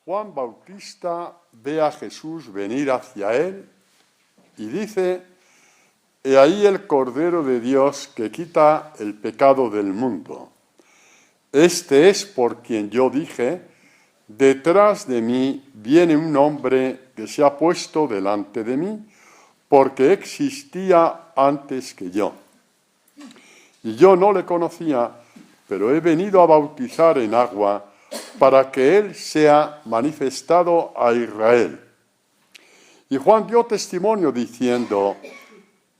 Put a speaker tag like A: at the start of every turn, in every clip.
A: Juan Bautista ve a Jesús venir hacia él y dice: «He ahí el Cordero de Dios que quita el pecado del mundo. Este es por quien yo dije: detrás de mí viene un hombre que se ha puesto delante de mí, porque existía antes que yo. Y yo no le conocía, pero he venido a bautizar en agua para que él sea manifestado a Israel». Y Juan dio testimonio diciendo: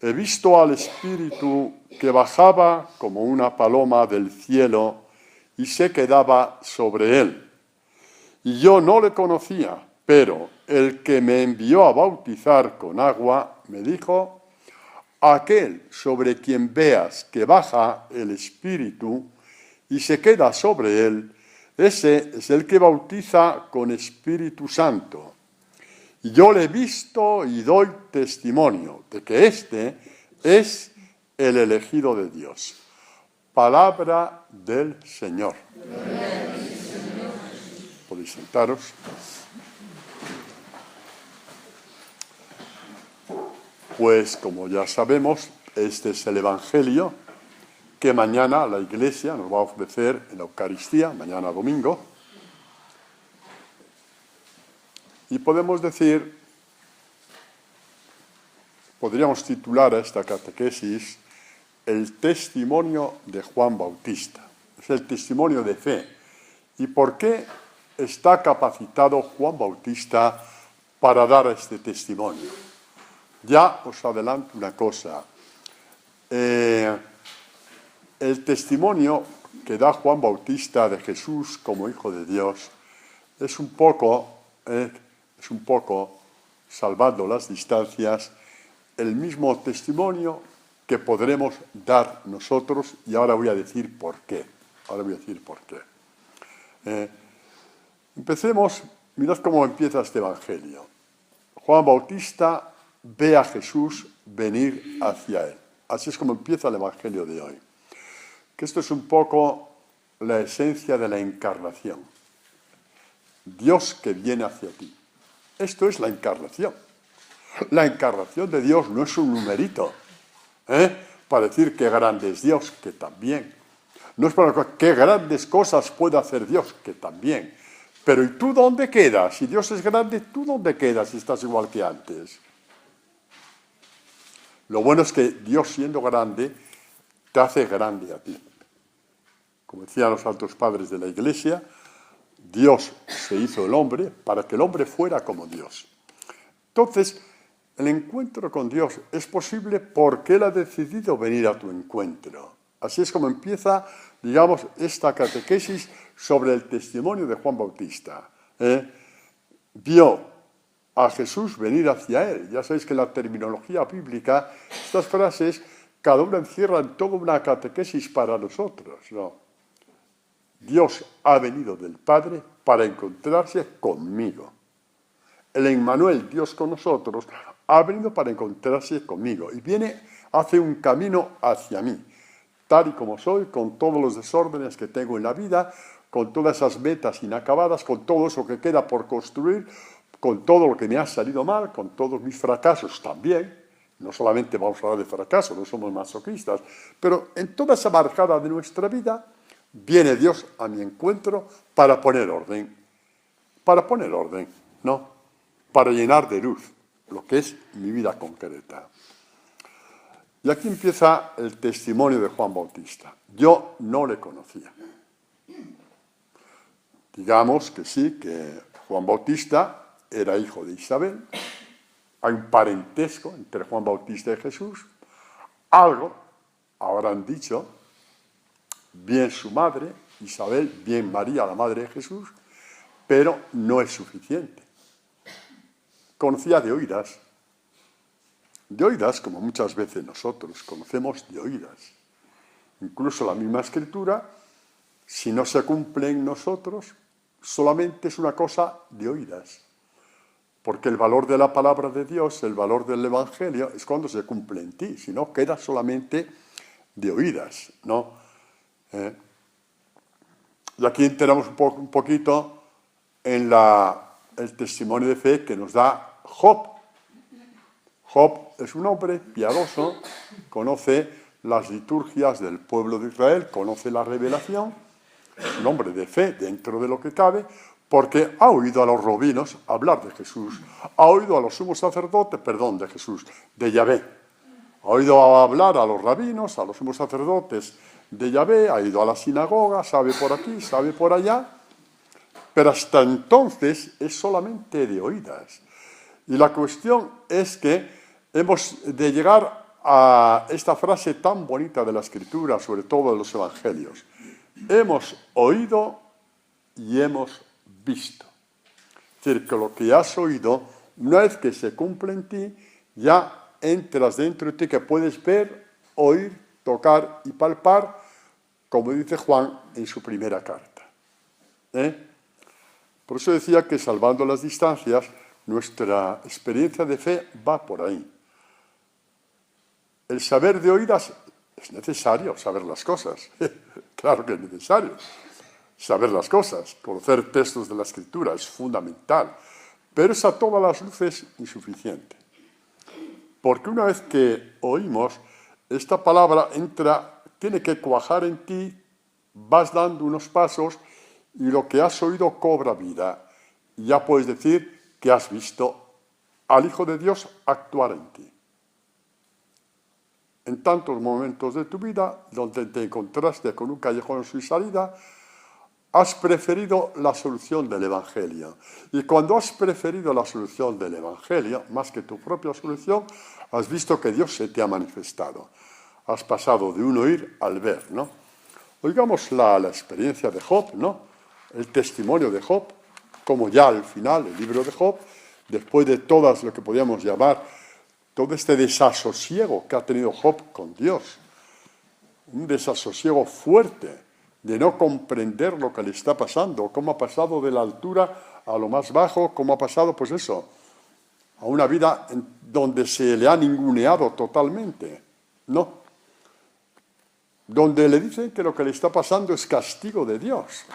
A: «He visto al Espíritu que bajaba como una paloma del cielo y se quedaba sobre él. Y yo no le conocía, pero el que me envió a bautizar con agua me dijo: aquel sobre quien veas que baja el Espíritu y se queda sobre él, ese es el que bautiza con Espíritu Santo. Y yo le he visto y doy testimonio de que este es el elegido de Dios». Palabra del Señor. Podéis sentaros. Pues como ya sabemos, este es el Evangelio que mañana la Iglesia nos va a ofrecer en la Eucaristía, mañana domingo. Y podemos decir, podríamos titular a esta catequesis el testimonio de Juan Bautista. Es el testimonio de fe. ¿Y por qué está capacitado Juan Bautista para dar este testimonio? Ya os adelanto una cosa. El testimonio que da Juan Bautista de Jesús como Hijo de Dios es un poco, salvando las distancias, el mismo testimonio que podremos dar nosotros, y ahora voy a decir por qué. Empecemos, mirad cómo empieza este Evangelio. Juan Bautista ve a Jesús venir hacia él. Así es como empieza el Evangelio de hoy. Que esto es un poco la esencia de la encarnación. Dios que viene hacia ti. Esto es la encarnación. La encarnación de Dios no es un numerito, para decir qué grande es Dios, que también. No es para qué grandes cosas puede hacer Dios, que también. Pero ¿y tú dónde quedas? Si Dios es grande, ¿tú dónde quedas si estás igual que antes? Lo bueno es que Dios, siendo grande, te hace grande a ti. Como decían los altos padres de la Iglesia, Dios se hizo el hombre para que el hombre fuera como Dios. Entonces, el encuentro con Dios es posible porque Él ha decidido venir a tu encuentro. Así es como empieza, digamos, esta catequesis sobre el testimonio de Juan Bautista. Vio a Jesús venir hacia él. Ya sabéis que en la terminología bíblica, estas frases, cada una encierran toda una catequesis para nosotros, ¿no? Dios ha venido del Padre para encontrarse conmigo. El Emmanuel, Dios con nosotros, ha venido para encontrarse conmigo. Y hace un camino hacia mí, tal y como soy, con todos los desórdenes que tengo en la vida, con todas esas metas inacabadas, con todo eso que queda por construir, con todo lo que me ha salido mal, con todos mis fracasos también. No solamente vamos a hablar de fracaso, no somos masoquistas, pero en toda esa marcada de nuestra vida viene Dios a mi encuentro para poner orden. Para poner orden, ¿no? Para llenar de luz lo que es mi vida concreta. Y aquí empieza el testimonio de Juan Bautista. Yo no le conocía. Digamos que sí, que Juan Bautista era hijo de Isabel. Hay un parentesco entre Juan Bautista y Jesús. Algo habrán dicho, bien su madre, Isabel, bien María, la madre de Jesús, pero no es suficiente. Conocía de oídas, como muchas veces nosotros conocemos de oídas. Incluso la misma Escritura, si no se cumple en nosotros, solamente es una cosa de oídas. Porque el valor de la palabra de Dios, el valor del Evangelio, es cuando se cumple en ti, si no queda solamente de oídas, ¿no? Y aquí enteramos un poquito en el testimonio de fe que nos da Job. Job es un hombre piadoso, conoce las liturgias del pueblo de Israel, conoce la revelación, es un hombre de fe dentro de lo que cabe, porque ha oído a los rabinos hablar de Jesús, ha oído a los sumos sacerdotes, de Jesús, de Yahvé. Ha oído hablar a los rabinos, a los sumos sacerdotes de Yahvé, ha ido a la sinagoga, sabe por aquí, sabe por allá, pero hasta entonces es solamente de oídas. Y la cuestión es que hemos de llegar a esta frase tan bonita de la Escritura, sobre todo de los Evangelios. Hemos oído y hemos visto. Es decir, que lo que has oído, una vez que se cumple en ti, ya entras dentro de ti, que puedes ver, oír, tocar y palpar, como dice Juan en su primera carta. Por eso decía que, salvando las distancias, nuestra experiencia de fe va por ahí. El saber de oídas es necesario, saber las cosas. Claro que es necesario saber las cosas. Conocer textos de la Escritura es fundamental. Pero es a todas las luces insuficiente. Porque una vez que oímos, esta palabra tiene que cuajar en ti, vas dando unos pasos y lo que has oído cobra vida. Y ya puedes decir que has visto al Hijo de Dios actuar en ti. En tantos momentos de tu vida, donde te encontraste con un callejón sin salida, has preferido la solución del Evangelio. Y cuando has preferido la solución del Evangelio, más que tu propia solución, has visto que Dios se te ha manifestado. Has pasado de un oír al ver, ¿no? Oigamos la experiencia de Job, ¿no? El testimonio de Job, como ya al final, el libro de Job, después de todas lo que podríamos llamar todo este desasosiego que ha tenido Job con Dios, un desasosiego fuerte de no comprender lo que le está pasando, cómo ha pasado de la altura a lo más bajo, cómo ha pasado, pues eso, a una vida donde se le ha ninguneado totalmente, ¿no? Donde le dicen que lo que le está pasando es castigo de Dios.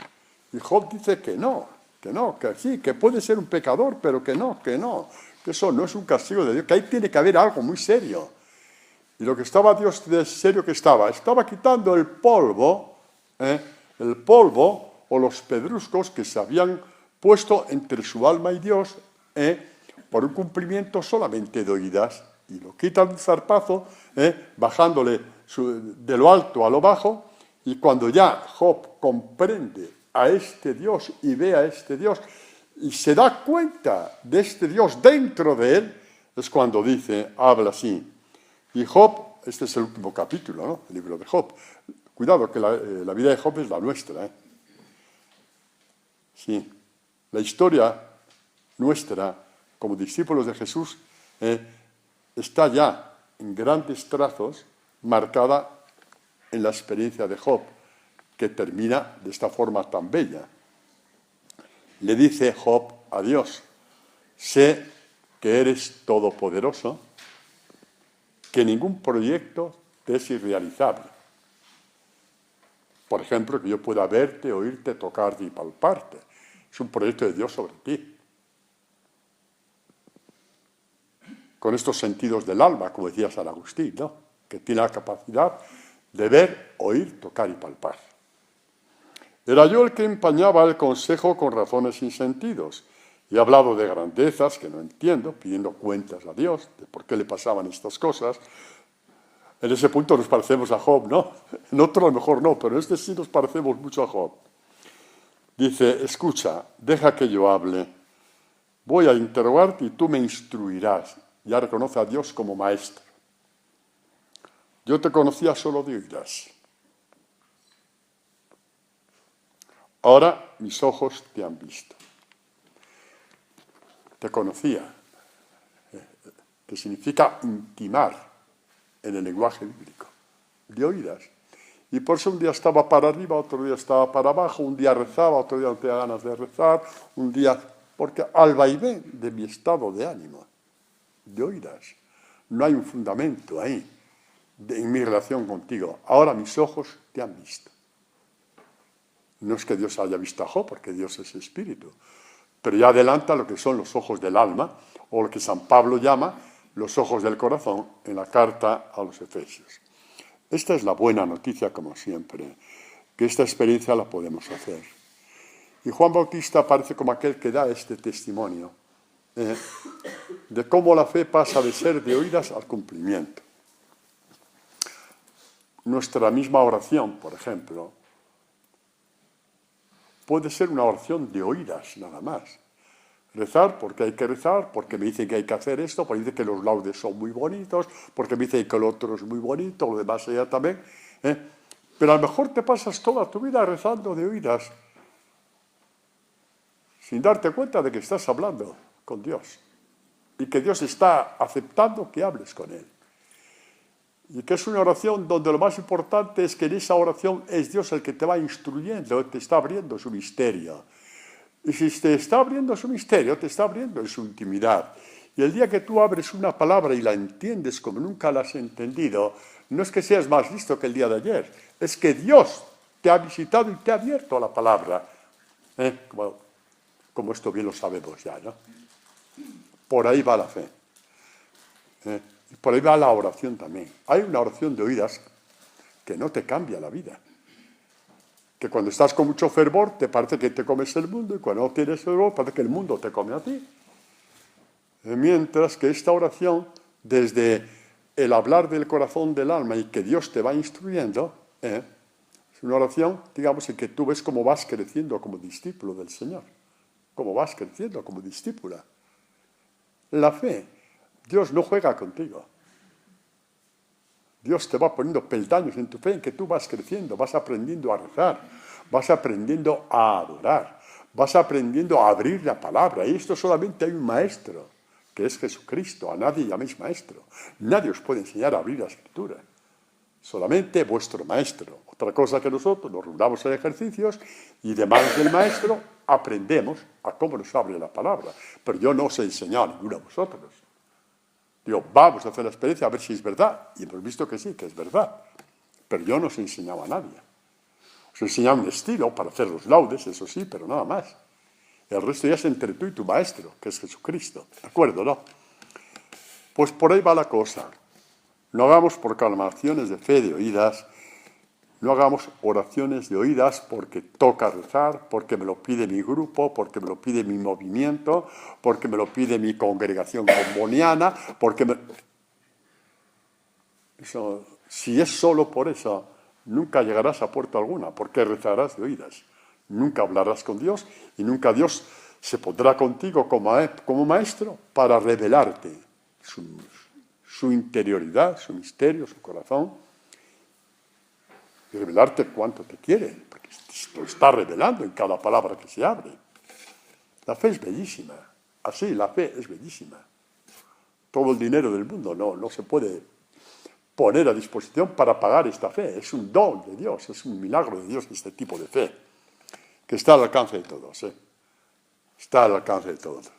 A: Y Job dice que no, que sí, que puede ser un pecador, pero que no, que eso no es un castigo de Dios, que ahí tiene que haber algo muy serio. Y lo que estaba Dios de serio que estaba quitando el polvo o los pedruscos que se habían puesto entre su alma y Dios por un cumplimiento solamente de oídas. Y lo quita de un zarpazo, bajándole de lo alto a lo bajo, y cuando ya Job comprende a este Dios y ve a este Dios y se da cuenta de este Dios dentro de él, es cuando habla así. Y Job, este es el último capítulo, ¿no? El libro de Job. Cuidado, que la vida de Job es la nuestra. Sí, la historia nuestra, como discípulos de Jesús, está ya en grandes trazos marcada en la experiencia de Job, que termina de esta forma tan bella. Le dice Job a Dios: sé que eres todopoderoso, que ningún proyecto te es irrealizable. Por ejemplo, que yo pueda verte, oírte, tocarte y palparte. Es un proyecto de Dios sobre ti. Con estos sentidos del alma, como decía San Agustín, ¿no? Que tiene la capacidad de ver, oír, tocar y palpar. Era yo el que empañaba el consejo con razones sin sentidos. He hablado de grandezas que no entiendo, pidiendo cuentas a Dios de por qué le pasaban estas cosas. En ese punto nos parecemos a Job, ¿no? En otro a lo mejor no, pero en este sí nos parecemos mucho a Job. Dice: escucha, deja que yo hable. Voy a interrogarte y tú me instruirás. Ya reconoce a Dios como maestro. Yo te conocía solo de oídas. Ahora mis ojos te han visto. Te conocía, que significa intimar en el lenguaje bíblico, de oídas. Y por eso un día estaba para arriba, otro día estaba para abajo, un día rezaba, otro día no tenía ganas de rezar, un día... Porque al vaivén de mi estado de ánimo, de oídas, no hay un fundamento ahí en mi relación contigo. Ahora mis ojos te han visto. No es que Dios haya visto a Job, porque Dios es espíritu. pero ya adelanta lo que son los ojos del alma, o lo que San Pablo llama los ojos del corazón en la carta a los Efesios. Esta es la buena noticia, como siempre, que esta experiencia la podemos hacer. Y Juan Bautista parece como aquel que da este testimonio de cómo la fe pasa de ser de oídas al cumplimiento. Nuestra misma oración, por ejemplo, puede ser una oración de oídas nada más. Rezar porque hay que rezar, porque me dicen que hay que hacer esto, porque me dicen que los laudes son muy bonitos, porque me dicen que lo otro es muy bonito, lo demás allá también. Pero a lo mejor te pasas toda tu vida rezando de oídas, sin darte cuenta de que estás hablando con Dios y que Dios está aceptando que hables con Él. Y que es una oración donde lo más importante es que en esa oración es Dios el que te va instruyendo, te está abriendo su misterio. Y si te está abriendo su misterio, te está abriendo en su intimidad. Y el día que tú abres una palabra y la entiendes como nunca la has entendido, no es que seas más listo que el día de ayer, es que Dios te ha visitado y te ha abierto a la palabra. Como esto bien lo sabemos ya, ¿no? Por ahí va la fe. Y por ahí va la oración también. Hay una oración de oídas que no te cambia la vida. Que cuando estás con mucho fervor te parece que te comes el mundo y cuando no tienes fervor parece que el mundo te come a ti. Mientras que esta oración, desde el hablar del corazón del alma y que Dios te va instruyendo, es una oración, digamos, en que tú ves cómo vas creciendo como discípulo del Señor. Cómo vas creciendo como discípula. La fe, Dios no juega contigo. Dios te va poniendo peldaños en tu fe en que tú vas creciendo, vas aprendiendo a rezar, vas aprendiendo a adorar, vas aprendiendo a abrir la palabra. Y esto solamente hay un maestro, que es Jesucristo. A nadie llaméis maestro. Nadie os puede enseñar a abrir la Escritura. Solamente vuestro maestro. Otra cosa que nosotros nos reunamos en ejercicios y de manos del maestro aprendemos a cómo nos abre la palabra. Pero yo no os he enseñado a ninguno de vosotros. Digo, vamos a hacer la experiencia a ver si es verdad. Y hemos visto que sí, que es verdad. Pero yo no os he enseñado a nadie. Os he enseñado un estilo para hacer los laudes, eso sí, pero nada más. El resto ya es entre tú y tu maestro, que es Jesucristo. ¿De acuerdo, no? Pues por ahí va la cosa. No hagamos proclamaciones de fe de oídas, no hagamos oraciones de oídas porque toca rezar, porque me lo pide mi grupo, porque me lo pide mi movimiento, porque me lo pide mi congregación comboniana, Eso, si es solo por eso, nunca llegarás a puerto alguna, porque rezarás de oídas. Nunca hablarás con Dios y nunca Dios se pondrá contigo como maestro para revelarte su interioridad, su misterio, su corazón. Y revelarte cuánto te quiere, porque lo está revelando en cada palabra que se abre. La fe es bellísima. Así, la fe es bellísima. Todo el dinero del mundo no se puede poner a disposición para pagar esta fe. Es un don de Dios, es un milagro de Dios este tipo de fe, que está al alcance de todos. Está al alcance de todos.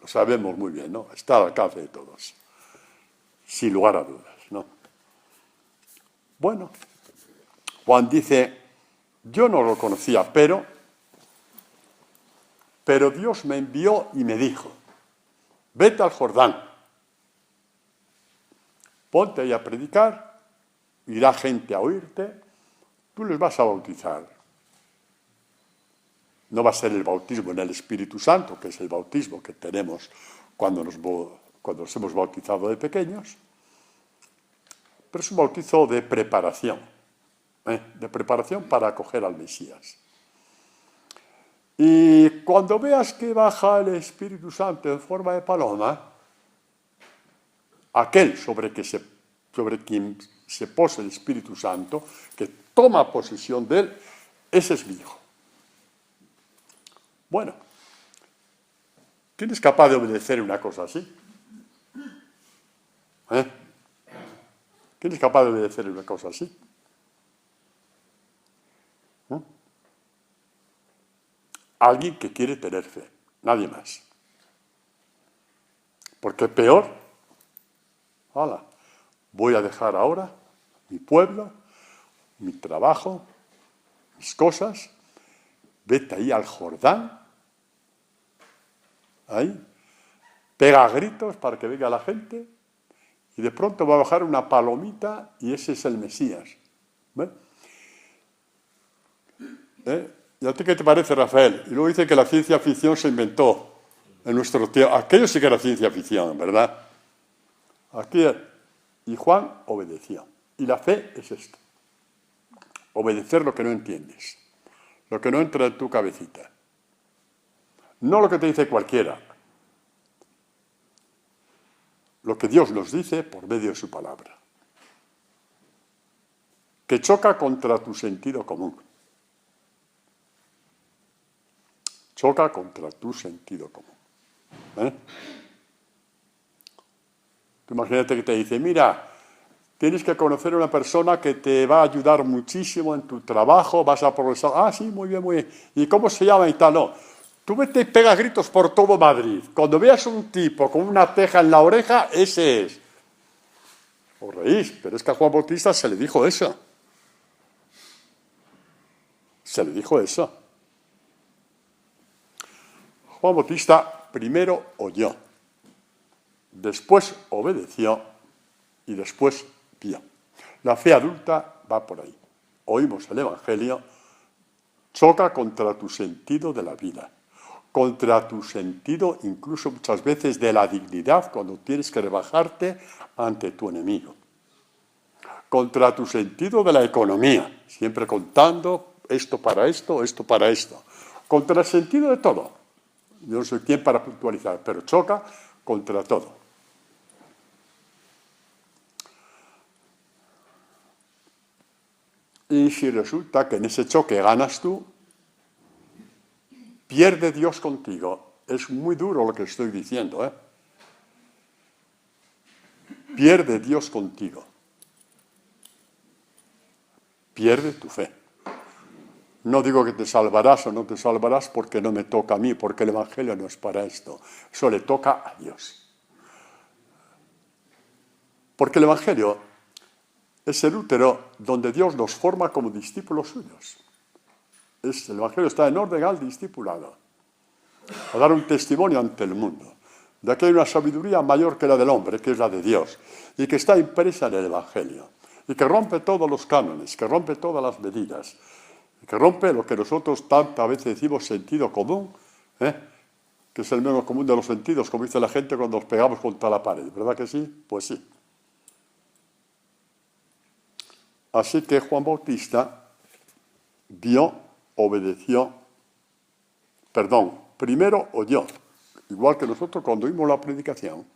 A: Lo sabemos muy bien, ¿no? Está al alcance de todos. Sin lugar a dudas, ¿no? Bueno, Juan dice, yo no lo conocía, pero Dios me envió y me dijo, vete al Jordán, ponte ahí a predicar, irá gente a oírte, tú les vas a bautizar. No va a ser el bautismo en el Espíritu Santo, que es el bautismo que tenemos cuando nos hemos bautizado de pequeños, pero es un bautizo de preparación para acoger al Mesías. Y cuando veas que baja el Espíritu Santo en forma de paloma, aquel sobre quien se posa el Espíritu Santo, que toma posesión de él, ese es mi hijo. Bueno, ¿quién es capaz de obedecer una cosa así? ¿Quién es capaz de obedecer una cosa así? Alguien que quiere tener fe, nadie más. Porque peor, voy a dejar ahora mi pueblo, mi trabajo, mis cosas, vete ahí al Jordán ahí, pega gritos para que venga la gente, y de pronto va a bajar una palomita y ese es el Mesías. ¿Y a ti qué te parece, Rafael? Y luego dice que la ciencia ficción se inventó en nuestro tiempo. Aquello sí que era ciencia ficción, ¿verdad? Y Juan obedeció. Y la fe es esto. Obedecer lo que no entiendes. Lo que no entra en tu cabecita. No lo que te dice cualquiera. Lo que Dios nos dice por medio de su palabra. Que choca contra tu sentido común. Choca contra tu sentido común. Tú imagínate que te dice, mira, tienes que conocer a una persona que te va a ayudar muchísimo en tu trabajo, vas a progresar. Ah, sí, muy bien, muy bien. ¿Y cómo se llama y tal? No. Tú vete y pega gritos por todo Madrid. Cuando veas un tipo con una teja en la oreja, ese es. Os reís, pero es que a Juan Bautista se le dijo eso. Se le dijo eso. Juan Bautista primero oyó, después obedeció y después vio. La fe adulta va por ahí. Oímos el Evangelio, choca contra tu sentido de la vida, contra tu sentido incluso muchas veces de la dignidad cuando tienes que rebajarte ante tu enemigo, contra tu sentido de la economía, siempre contando esto para esto, contra el sentido de todo. Yo no soy quien para puntualizar, pero choca contra todo. Y si resulta que en ese choque ganas tú, pierde Dios contigo. Es muy duro lo que estoy diciendo, ¿eh? Pierde Dios contigo. Pierde tu fe. No digo que te salvarás o no te salvarás porque no me toca a mí, porque el Evangelio no es para esto. Eso le toca a Dios. Porque el Evangelio es el útero donde Dios nos forma como discípulos suyos. El Evangelio está en orden al discipulado, a dar un testimonio ante el mundo, de que hay una sabiduría mayor que la del hombre, que es la de Dios, y que está impresa en el Evangelio, y que rompe todos los cánones, que rompe todas las medidas, que rompe lo que nosotros tantas veces decimos sentido común, que es el menos común de los sentidos, como dice la gente cuando nos pegamos contra la pared, ¿verdad que sí? Pues sí. Así que Juan Bautista vio, obedeció, primero oyó, igual que nosotros cuando oímos la predicación,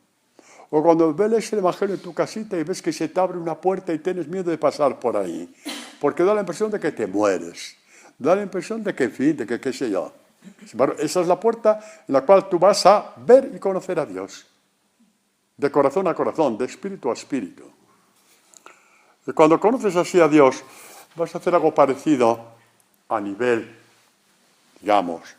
A: o cuando ves el Evangelio en tu casita y ves que se te abre una puerta y tienes miedo de pasar por ahí, porque da la impresión de que te mueres, da la impresión de que, en fin, de que qué sé yo. Esa es la puerta en la cual tú vas a ver y conocer a Dios, de corazón a corazón, de espíritu a espíritu. Y cuando conoces así a Dios, vas a hacer algo parecido a nivel, digamos,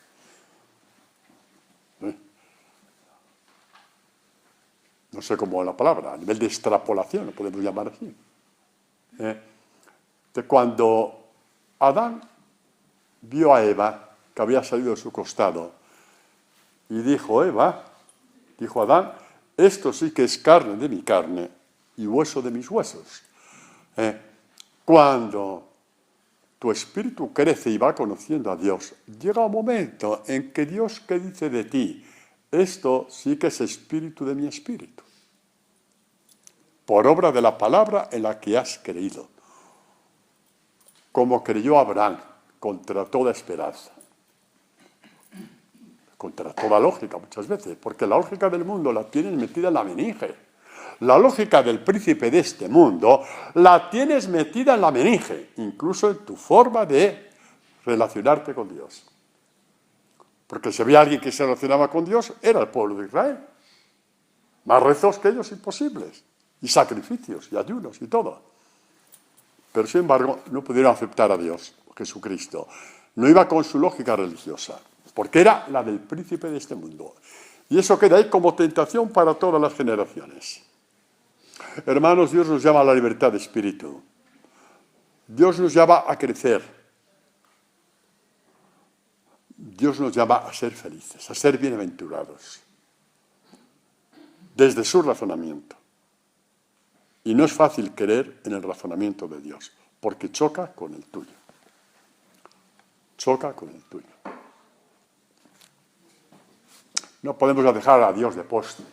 A: no sé cómo es la palabra, a nivel de extrapolación, lo podemos llamar así. De cuando Adán vio a Eva, que había salido de su costado, y dijo Adán, esto sí que es carne de mi carne y hueso de mis huesos. Cuando tu espíritu crece y va conociendo a Dios, llega un momento en que Dios, ¿qué dice de ti? Esto sí que es espíritu de mi espíritu, por obra de la palabra en la que has creído, como creyó Abraham, contra toda esperanza, contra toda lógica muchas veces, porque la lógica del mundo la tienes metida en la meninge. La lógica del príncipe de este mundo la tienes metida en la meninge, incluso en tu forma de relacionarte con Dios. Porque si había alguien que se relacionaba con Dios, era el pueblo de Israel. Más rezos que ellos imposibles, y sacrificios, y ayunos, y todo. Pero sin embargo, no pudieron aceptar a Dios, Jesucristo. No iba con su lógica religiosa, porque era la del príncipe de este mundo. Y eso queda ahí como tentación para todas las generaciones. Hermanos, Dios nos llama a la libertad de espíritu. Dios nos llama a crecer. Dios nos llama a ser felices, a ser bienaventurados. desde su razonamiento. Y no es fácil creer en el razonamiento de Dios, porque choca con el tuyo. Choca con el tuyo. No podemos dejar a Dios de postre.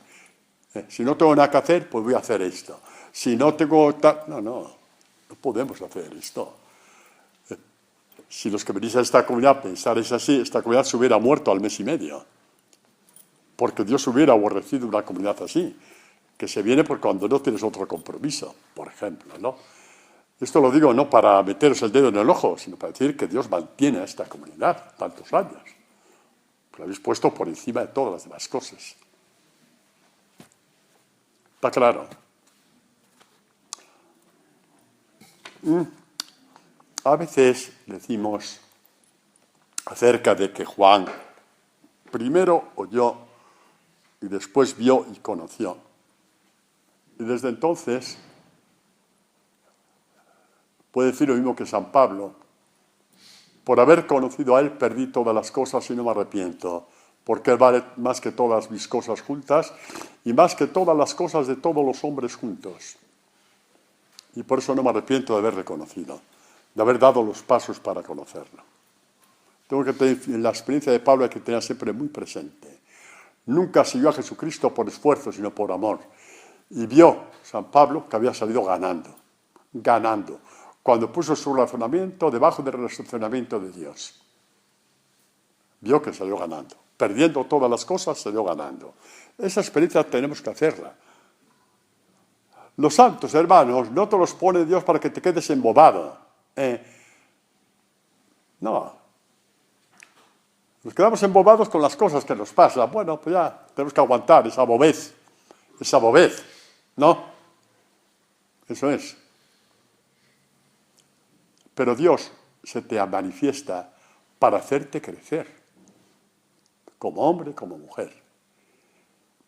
A: Si no tengo nada que hacer, pues voy a hacer esto. Si no tengo... No podemos hacer esto. Si los que venís a esta comunidad pensáis así, esta comunidad se hubiera muerto al mes y medio. Porque Dios hubiera aborrecido una comunidad así, que se viene por cuando no tienes otro compromiso, por ejemplo, ¿no? Esto lo digo no para meteros el dedo en el ojo, sino para decir que Dios mantiene a esta comunidad tantos años. Lo habéis puesto por encima de todas las demás cosas. ¿Está claro? A veces decimos acerca de que Juan primero oyó y después vio y conoció. Y desde entonces puede decir lo mismo que San Pablo: por haber conocido a él perdí todas las cosas y no me arrepiento, porque él vale más que todas mis cosas juntas y más que todas las cosas de todos los hombres juntos. Y por eso no me arrepiento de haberle conocido, de haber dado los pasos para conocerlo. Tengo que tener, en la experiencia de Pablo hay que tener siempre muy presente. Nunca siguió a Jesucristo por esfuerzo, sino por amor. Y vio San Pablo que había salido ganando. Cuando puso su razonamiento debajo del razonamiento de Dios. Vio que salió ganando. Perdiendo todas las cosas, salió ganando. Esa experiencia tenemos que hacerla. Los santos, hermanos, no te los pone Dios para que te quedes embobado. No. Nos quedamos embobados con las cosas que nos pasan. Bueno, pues ya tenemos que aguantar esa bobez. ¿No? Eso es. Pero Dios se te manifiesta para hacerte crecer, como hombre, como mujer,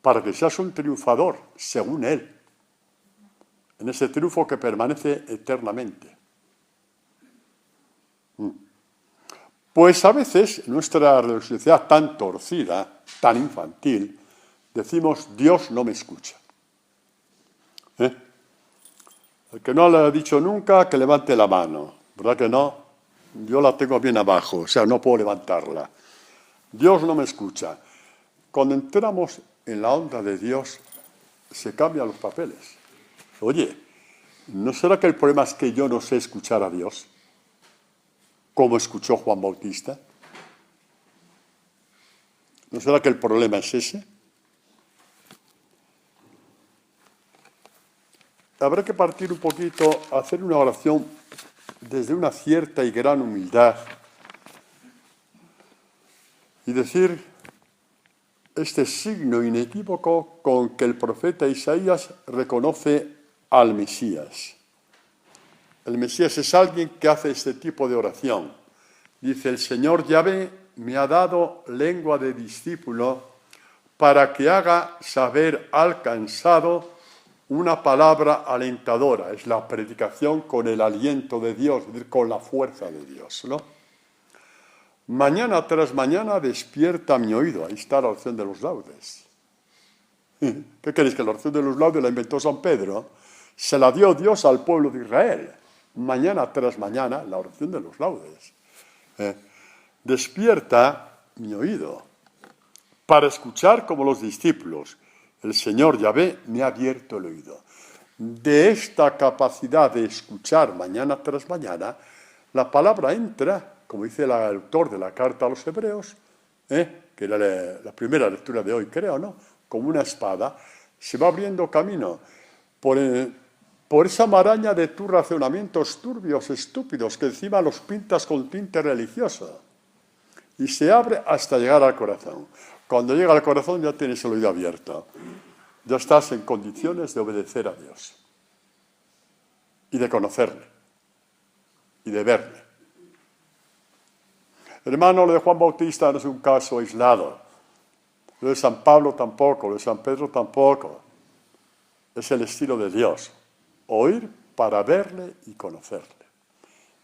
A: para que seas un triunfador, según Él, en ese triunfo que permanece eternamente. Pues a veces, en nuestra religiosidad tan torcida, tan infantil, decimos: Dios no me escucha. El que no le ha dicho nunca, que levante la mano. ¿Verdad que no? Yo la tengo bien abajo, o sea, no puedo levantarla. Dios no me escucha. Cuando entramos en la onda de Dios, se cambian los papeles. Oye, ¿no será que el problema es que yo no sé escuchar a Dios? Como escuchó Juan Bautista. ¿No será que el problema es ese? Habrá que partir un poquito, hacer una oración desde una cierta y gran humildad y decir este signo inequívoco con que el profeta Isaías reconoce al Mesías. El Mesías es alguien que hace este tipo de oración. Dice: el Señor Yahvé me ha dado lengua de discípulo para que haga saber al cansado una palabra alentadora. Es la predicación con el aliento de Dios, es decir, con la fuerza de Dios, ¿no? Mañana tras mañana despierta mi oído. Ahí está la oración de los laudes. ¿Qué queréis? ¿Que la oración de los laudes la inventó San Pedro? Se la dio Dios al pueblo de Israel. Mañana tras mañana, la oración de los laudes. Despierta mi oído para escuchar como los discípulos. El Señor Yahvé me ha abierto el oído. De esta capacidad de escuchar mañana tras mañana, la palabra entra, como dice el autor de la carta a los Hebreos, que era la primera lectura de hoy, creo, ¿no? Como una espada, se va abriendo camino por esa maraña de tus razonamientos turbios, estúpidos, que encima los pintas con tinte religioso. Y se abre hasta llegar al corazón. Cuando llega al corazón ya tienes el oído abierto. Ya estás en condiciones de obedecer a Dios. Y de conocerle. Y de verle. Hermano, lo de Juan Bautista no es un caso aislado. Lo de San Pablo tampoco, lo de San Pedro tampoco. Es el estilo de Dios. Oír para verle y conocerle.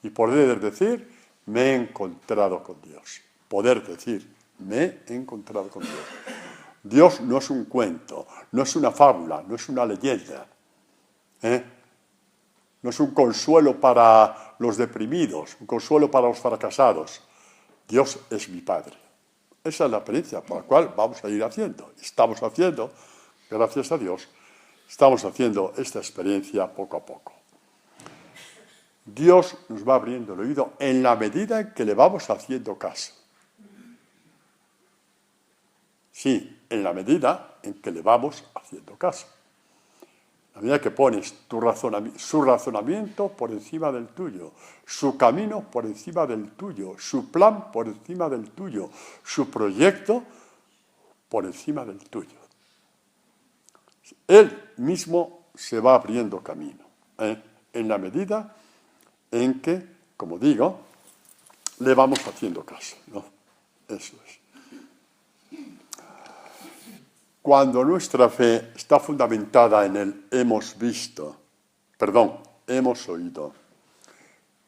A: Y poder decir: me he encontrado con Dios. Poder decir: me he encontrado con Dios. Dios no es un cuento, no es una fábula, no es una leyenda. No es un consuelo para los deprimidos, un consuelo para los fracasados. Dios es mi Padre. Esa es la experiencia por la cual vamos a ir haciendo. Estamos haciendo, gracias a Dios, estamos haciendo esta experiencia poco a poco. Dios nos va abriendo el oído en la medida en que le vamos haciendo caso. Sí, en la medida en que le vamos haciendo caso. A medida que pones su razonamiento por encima del tuyo, su camino por encima del tuyo, su plan por encima del tuyo, su proyecto por encima del tuyo. Él mismo se va abriendo camino, en la medida en que, como digo, le vamos haciendo caso, ¿no? Eso es. Cuando nuestra fe está fundamentada en el hemos oído,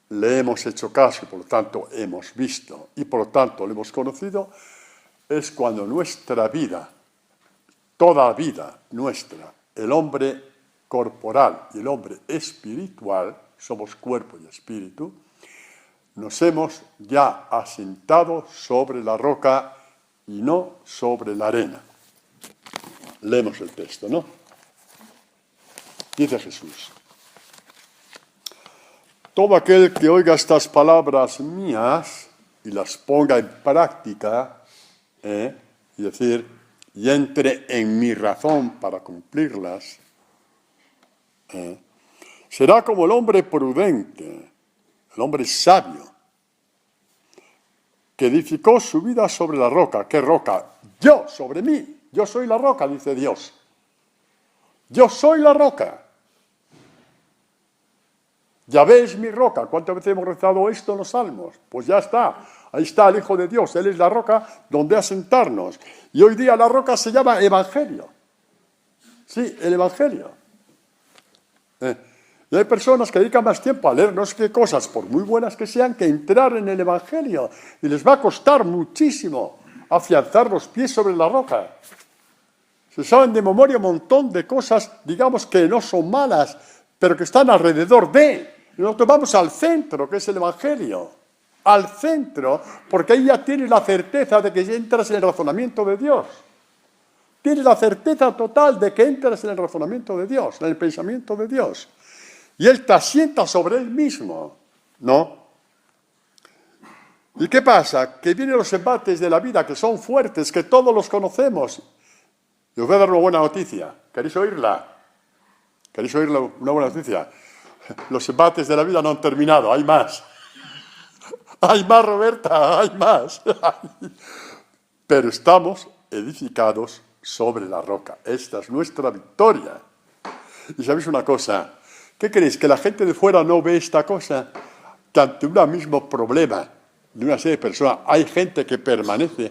A: le hemos hecho caso y por lo tanto hemos visto y por lo tanto le hemos conocido, es cuando nuestra vida, toda vida nuestra, el hombre corporal y el hombre espiritual, somos cuerpo y espíritu, nos hemos ya asentado sobre la roca y no sobre la arena. Leemos el texto, ¿no? Dice Jesús: todo aquel que oiga estas palabras mías y las ponga en práctica, y entre en mi razón para cumplirlas, será como el hombre prudente, el hombre sabio, que edificó su vida sobre la roca. ¿Qué roca? Yo, sobre mí. Yo soy la roca, dice Dios. Yo soy la roca. Yahvé es mi roca. ¿Cuántas veces hemos rezado esto en los salmos? Pues ya está. Ahí está el Hijo de Dios. Él es la roca donde asentarnos. Y hoy día la roca se llama Evangelio. Sí, el Evangelio. Y hay personas que dedican más tiempo a leer no sé qué cosas, por muy buenas que sean, que entrar en el Evangelio. Y les va a costar muchísimo afianzar los pies sobre la roca. Se saben de memoria un montón de cosas, digamos, que no son malas, pero que están alrededor de. Y nosotros vamos al centro, que es el Evangelio. Al centro, porque ahí ya tienes la certeza de que entras en el razonamiento de Dios. Tienes la certeza total de que entras en el razonamiento de Dios, en el pensamiento de Dios. Y Él te asienta sobre Él mismo, ¿no? ¿Y qué pasa? Que vienen los embates de la vida, que son fuertes, que todos los conocemos. Y os voy a dar una buena noticia. ¿Queréis oírla? ¿Queréis oír una buena noticia? Los embates de la vida no han terminado, hay más. Hay más, Roberta, hay más. Pero estamos edificados sobre la roca. Esta es nuestra victoria. Y sabéis una cosa, ¿qué creéis? ¿Que la gente de fuera no ve esta cosa? Que ante un mismo problema de una serie de personas hay gente que permanece.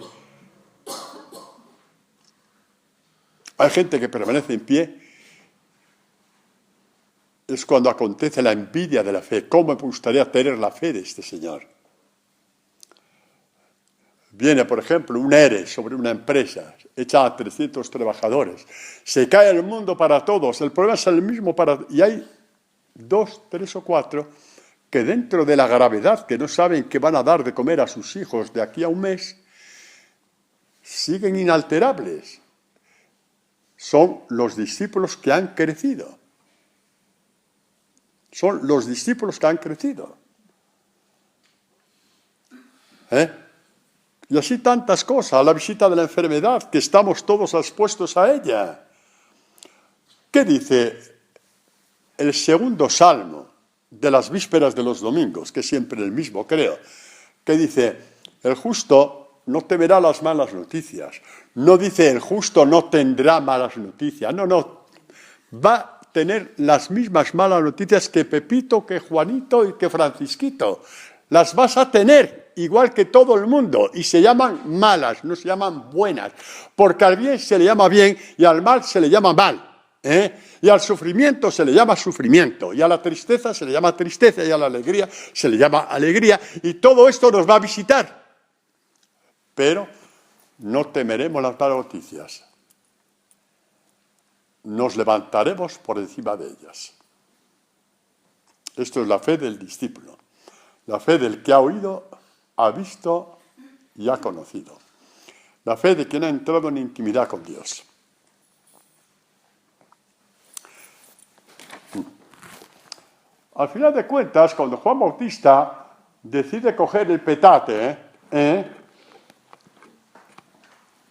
A: Hay gente que permanece en pie. Es cuando acontece la envidia de la fe. ¿Cómo me gustaría tener la fe de este señor? Viene, por ejemplo, un ERE sobre una empresa, echa a 300 trabajadores. Se cae el mundo para todos. El problema es el mismo para... Y hay 2, 3 o 4 que dentro de la gravedad, que no saben qué van a dar de comer a sus hijos de aquí a un mes, siguen inalterables. Son los discípulos que han crecido. Son los discípulos que han crecido. Y así tantas cosas, la visita de la enfermedad, que estamos todos expuestos a ella. ¿Qué dice el segundo salmo de las vísperas de los domingos, que es siempre el mismo, creo? Que dice, el justo no temerá las malas noticias. No dice el justo no tendrá malas noticias. No. Va a tener las mismas malas noticias que Pepito, que Juanito y que Francisquito. Las vas a tener igual que todo el mundo y se llaman malas, no se llaman buenas. Porque al bien se le llama bien y al mal se le llama mal. Y al sufrimiento se le llama sufrimiento, y a la tristeza se le llama tristeza, y a la alegría se le llama alegría, y todo esto nos va a visitar. Pero no temeremos las malas noticias. nos levantaremos por encima de ellas. Esto es la fe del discípulo, la fe del que ha oído, ha visto y ha conocido. La fe de quien ha entrado en intimidad con Dios. Al final de cuentas, cuando Juan Bautista decide coger el petate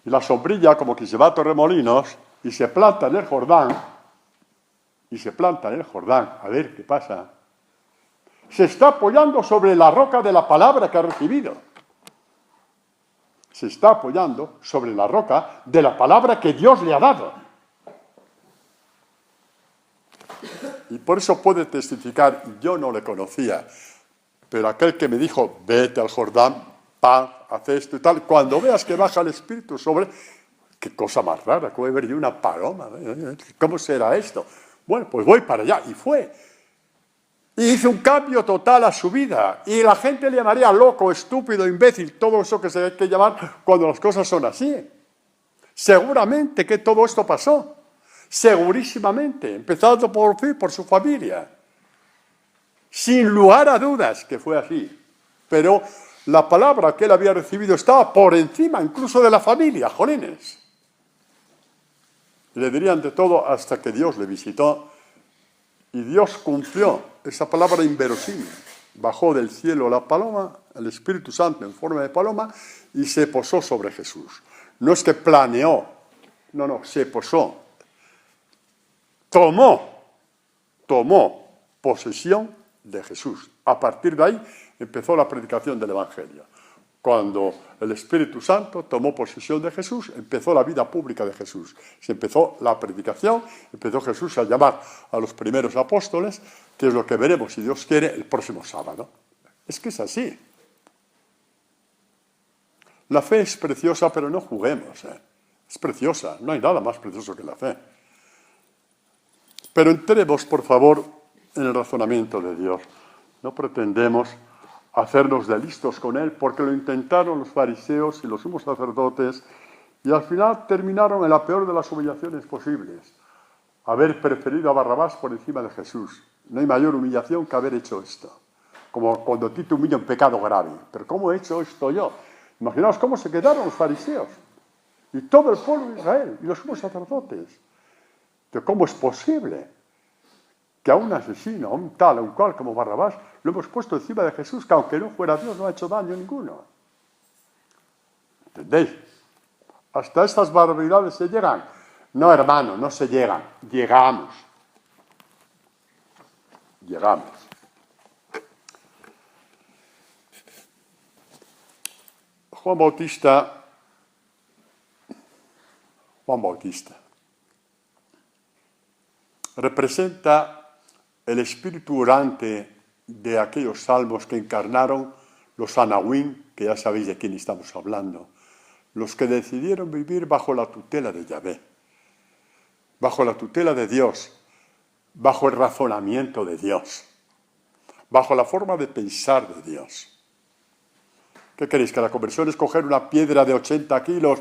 A: y la sombrilla, como que se va a Torremolinos, y se planta en el Jordán, a ver qué pasa, se está apoyando sobre la roca de la palabra que ha recibido. Se está apoyando sobre la roca de la palabra que Dios le ha dado. Y por eso puede testificar, yo no le conocía, pero aquel que me dijo, vete al Jordán, haz esto y tal, cuando veas que baja el Espíritu sobre, qué cosa más rara, como ver yo una paloma, ¿cómo será esto? Bueno, pues voy para allá, y fue. Y hizo un cambio total a su vida, y la gente le llamaría loco, estúpido, imbécil, todo eso que se hay que llamar cuando las cosas son así. Seguramente que todo esto pasó. Segurísimamente, empezando por su familia. Sin lugar a dudas que fue así. Pero la palabra que él había recibido estaba por encima incluso de la familia, jolines. Le dirían de todo hasta que Dios le visitó y Dios cumplió esa palabra inverosímil. Bajó del cielo la paloma, el Espíritu Santo en forma de paloma, y se posó sobre Jesús. No es que planeó, no, se posó. Tomó posesión de Jesús. A partir de ahí empezó la predicación del Evangelio. Cuando el Espíritu Santo tomó posesión de Jesús, empezó la vida pública de Jesús. Se empezó la predicación, empezó Jesús a llamar a los primeros apóstoles, que es lo que veremos, si Dios quiere, el próximo sábado. Es que es así. La fe es preciosa, pero no juguemos. Es preciosa, no hay nada más precioso que la fe. Pero entremos, por favor, en el razonamiento de Dios. No pretendemos hacernos de listos con él, porque lo intentaron los fariseos y los sumos sacerdotes, y al final terminaron en la peor de las humillaciones posibles, haber preferido a Barrabás por encima de Jesús. No hay mayor humillación que haber hecho esto, como cuando a ti te humilla un pecado grave. ¿Pero cómo he hecho esto yo? Imaginaos cómo se quedaron los fariseos, y todo el pueblo de Israel, y los sumos sacerdotes. ¿Pero cómo es posible que a un asesino, a un tal, a un cual como Barrabás, lo hemos puesto encima de Jesús, que aunque no fuera Dios, no ha hecho daño ninguno? ¿Entendéis? Hasta estas barbaridades se llegan. No, hermano, no se llegan. Llegamos. Juan Bautista representa el espíritu orante de aquellos salmos que encarnaron los anahuín, que ya sabéis de quién estamos hablando, los que decidieron vivir bajo la tutela de Yahvé, bajo la tutela de Dios, bajo el razonamiento de Dios, bajo la forma de pensar de Dios. ¿Qué queréis? ¿Que la conversión es coger una piedra de 80 kilos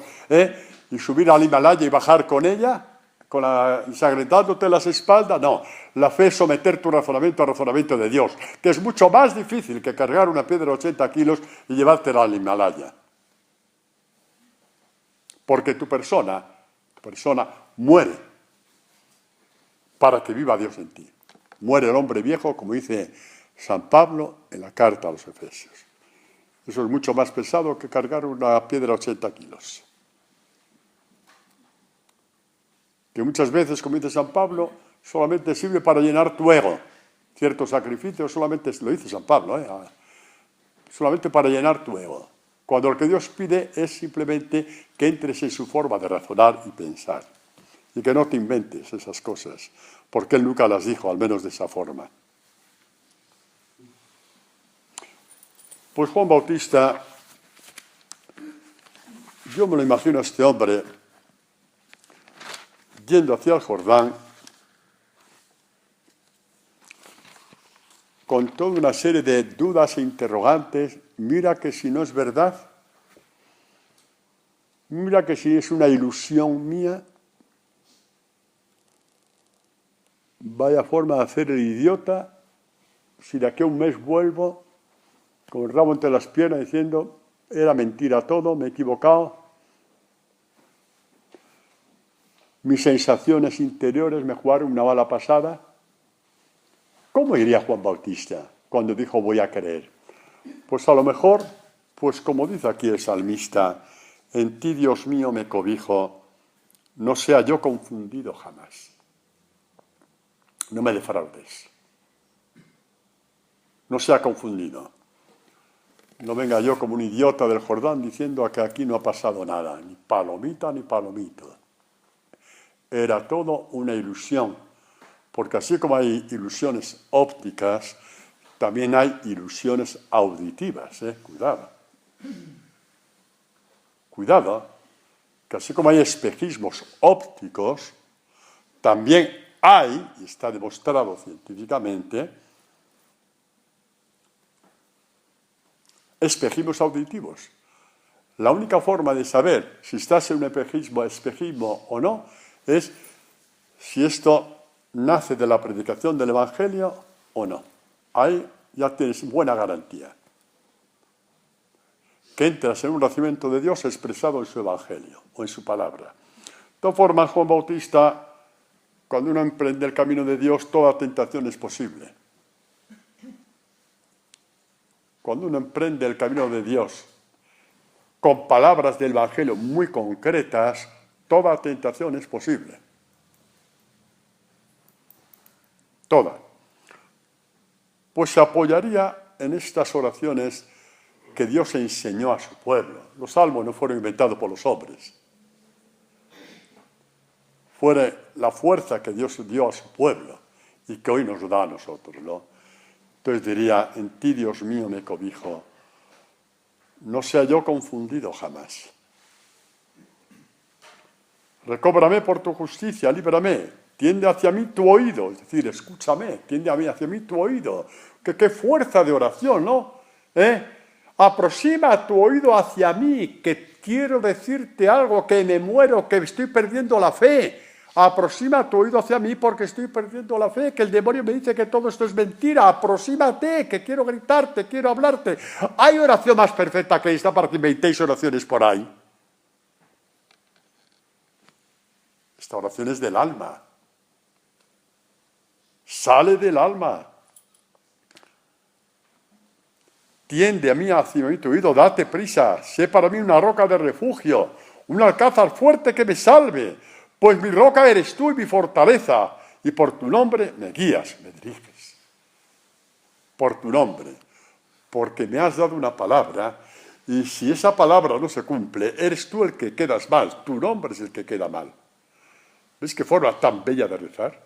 A: y subir al Himalaya y bajar con ella? ¿Ensangrentándote las espaldas? No, la fe es someter tu razonamiento al razonamiento de Dios, que es mucho más difícil que cargar una piedra de 80 kilos y llevártela al Himalaya. Porque tu persona muere para que viva Dios en ti. Muere el hombre viejo, como dice San Pablo en la carta a los Efesios. Eso es mucho más pesado que cargar una piedra de 80 kilos. Que muchas veces, como dice San Pablo, solamente sirve para llenar tu ego. Cierto sacrificio solamente, lo dice San Pablo, solamente para llenar tu ego. Cuando lo que Dios pide es simplemente que entres en su forma de razonar y pensar. Y que no te inventes esas cosas, porque Él nunca las dijo, al menos de esa forma. Pues Juan Bautista, yo me lo imagino a este hombre yendo hacia el Jordán con toda una serie de dudas e interrogantes. Mira que si no es verdad, mira que si es una ilusión mía, vaya forma de hacer el idiota si de aquí a un mes vuelvo con el rabo entre las piernas diciendo era mentira todo, me he equivocado. Mis sensaciones interiores me jugaron una mala pasada. ¿Cómo iría Juan Bautista cuando dijo voy a creer? Pues a lo mejor, pues como dice aquí el salmista, en ti, Dios mío, me cobijo, no sea yo confundido jamás. No me defraudes. No sea confundido. No venga yo como un idiota del Jordán diciendo que aquí no ha pasado nada, ni palomita ni palomito. Era todo una ilusión, porque así como hay ilusiones ópticas, también hay ilusiones auditivas. Cuidado. Cuidado, que así como hay espejismos ópticos, también hay, y está demostrado científicamente, espejismos auditivos. La única forma de saber si estás en un espejismo o no es si esto nace de la predicación del Evangelio o no. Ahí ya tienes buena garantía. Que entras en un nacimiento de Dios expresado en su Evangelio o en su palabra. De todas formas, Juan Bautista, cuando uno emprende el camino de Dios, toda tentación es posible. Cuando uno emprende el camino de Dios con palabras del Evangelio muy concretas, toda tentación es posible. Toda. Pues se apoyaría en estas oraciones que Dios enseñó a su pueblo. Los salmos no fueron inventados por los hombres. Fue la fuerza que Dios dio a su pueblo y que hoy nos da a nosotros, ¿no? Entonces diría, en ti, Dios mío, me cobijo. No sea yo confundido jamás. Recóbrame por tu justicia, líbrame. Tiende hacia mí tu oído, es decir, escúchame, tiende hacia mí tu oído. Qué fuerza de oración, ¿no? Aproxima tu oído hacia mí, que quiero decirte algo, que me muero, que estoy perdiendo la fe. Aproxima tu oído hacia mí porque estoy perdiendo la fe, que el demonio me dice que todo esto es mentira. Aproxímate, que quiero gritarte, quiero hablarte. ¿Hay oración más perfecta que esta para que inventéis oraciones por ahí? Esta oración es del alma. Sale del alma. Tiende a mí hacia mí tu oído, date prisa. Sé para mí una roca de refugio, un alcázar fuerte que me salve. Pues mi roca eres tú y mi fortaleza, y por tu nombre me guías, me diriges. Por tu nombre, porque me has dado una palabra, y si esa palabra no se cumple, eres tú el que quedas mal, tu nombre es el que queda mal. ¿Ves qué forma tan bella de rezar?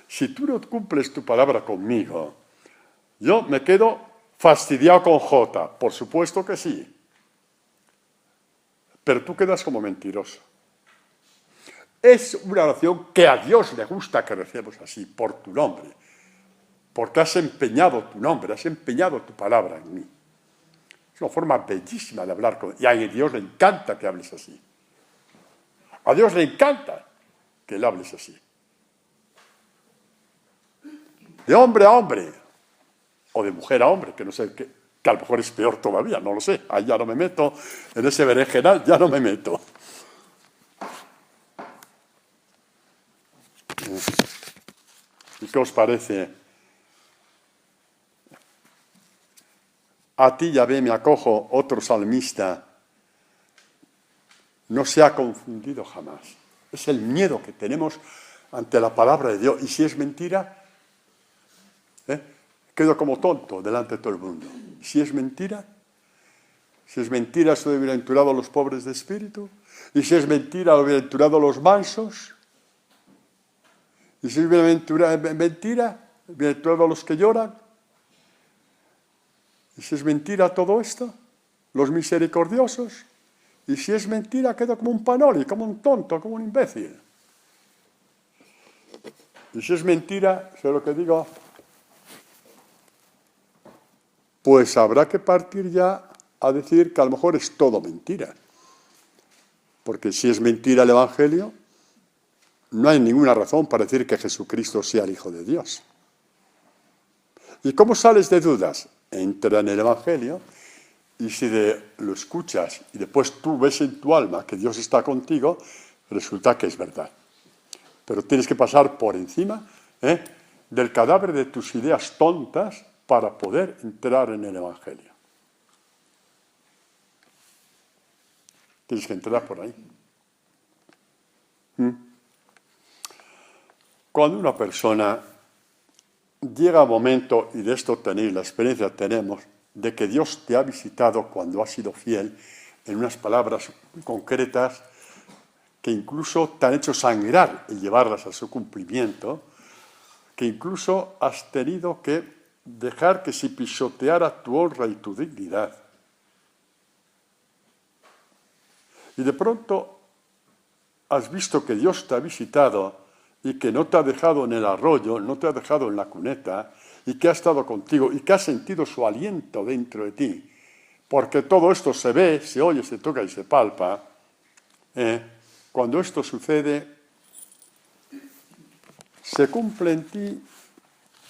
A: Si tú no cumples tu palabra conmigo, yo me quedo fastidiado con J, por supuesto que sí, pero tú quedas como mentiroso. Es una oración que a Dios le gusta que recemos así, por tu nombre, porque has empeñado tu nombre, has empeñado tu palabra en mí. Es una forma bellísima de hablar con Dios, y a Dios le encanta que hables así. A Dios le encanta que le hables así. De hombre a hombre, o de mujer a hombre, que no sé, que a lo mejor es peor todavía, no lo sé. Ahí ya no me meto, en ese berenjenal ya no me meto. ¿Y qué os parece? A ti, Yahvé, me acojo, otro salmista, no se ha confundido jamás. Es el miedo que tenemos ante la palabra de Dios. Y si es mentira, quedo como tonto delante de todo el mundo. Si es mentira soy bienaventurado a los pobres de espíritu. Y si es mentira, bienaventurado a los mansos. Y si es mentira, bienaventurado a los que lloran. Y si es mentira todo esto, los misericordiosos. Y si es mentira, quedo como un panoli, como un tonto, como un imbécil. Y si es mentira, sé lo que digo, pues habrá que partir ya a decir que a lo mejor es todo mentira. Porque si es mentira el Evangelio, no hay ninguna razón para decir que Jesucristo sea el Hijo de Dios. ¿Y cómo sales de dudas? Entra en el Evangelio y si lo escuchas y después tú ves en tu alma que Dios está contigo, resulta que es verdad. Pero tienes que pasar por encima del cadáver de tus ideas tontas para poder entrar en el Evangelio. Tienes que entrar por ahí. Cuando una persona llega a un momento, y de esto tenéis la experiencia, tenemos, de que Dios te ha visitado cuando has sido fiel en unas palabras muy concretas que incluso te han hecho sangrar y llevarlas a su cumplimiento, que incluso has tenido que dejar que se pisoteara tu honra y tu dignidad. Y de pronto has visto que Dios te ha visitado y que no te ha dejado en el arroyo, no te ha dejado en la cuneta, y que ha estado contigo y que has sentido su aliento dentro de ti. Porque todo esto se ve, se oye, se toca y se palpa. Cuando esto sucede, se cumple en ti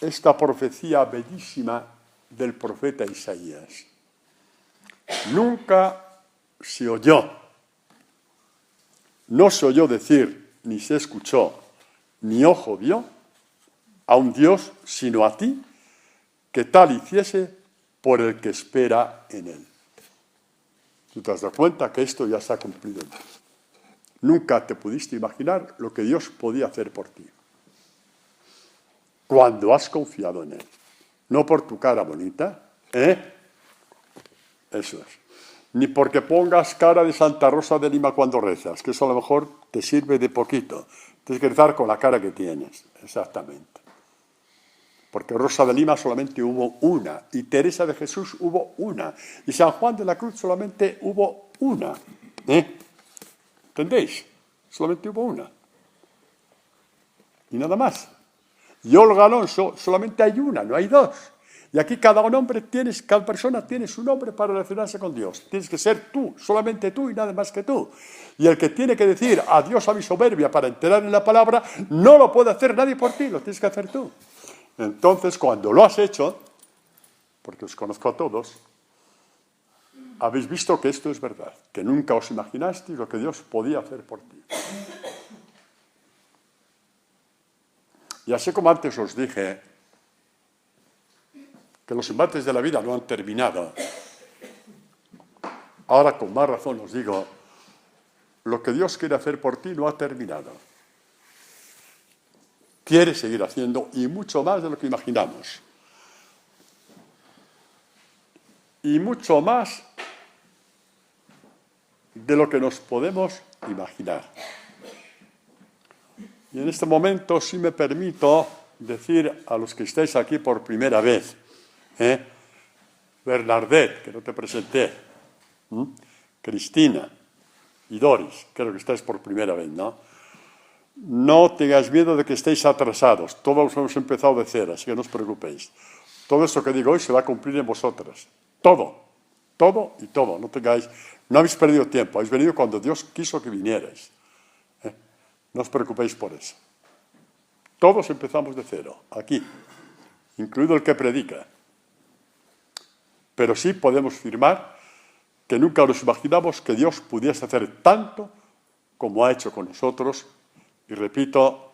A: esta profecía bellísima del profeta Isaías. Nunca se oyó, no se oyó decir, ni se escuchó, ni ojo vio a un Dios, sino a ti, que tal hiciese por el que espera en él. Tú te has dado cuenta que esto ya se ha cumplido en ti. Nunca te pudiste imaginar lo que Dios podía hacer por ti. Cuando has confiado en él. No por tu cara bonita, Eso es. Ni porque pongas cara de Santa Rosa de Lima cuando rezas, que eso a lo mejor te sirve de poquito. Tienes que rezar con la cara que tienes, exactamente. Porque Rosa de Lima solamente hubo una, y Teresa de Jesús hubo una, y San Juan de la Cruz solamente hubo una. ¿Entendéis? Solamente hubo una. Y nada más. Y Olga Alonso solamente hay una, no hay dos. Y aquí cada persona tiene su nombre para relacionarse con Dios. Tienes que ser tú, solamente tú y nada más que tú. Y el que tiene que decir adiós a mi soberbia para entrar en la palabra, no lo puede hacer nadie por ti, lo tienes que hacer tú. Entonces, cuando lo has hecho, porque os conozco a todos, habéis visto que esto es verdad, que nunca os imaginasteis lo que Dios podía hacer por ti. Y así como antes os dije que los embates de la vida no han terminado, ahora con más razón os digo, lo que Dios quiere hacer por ti no ha terminado. Quiere seguir haciendo y mucho más de lo que imaginamos. Y mucho más de lo que nos podemos imaginar. Y en este momento sí me permito decir a los que estáis aquí por primera vez, Bernadette, que no te presenté, Cristina y Doris, creo que estáis por primera vez, ¿no? No tengáis miedo de que estéis atrasados, todos hemos empezado de cero, así que no os preocupéis. Todo esto que digo hoy se va a cumplir en vosotras, todo y todo, no habéis perdido tiempo, habéis venido cuando Dios quiso que vinierais. No os preocupéis por eso. Todos empezamos de cero, aquí, incluido el que predica. Pero sí podemos afirmar que nunca nos imaginamos que Dios pudiese hacer tanto como ha hecho con nosotros. Y repito,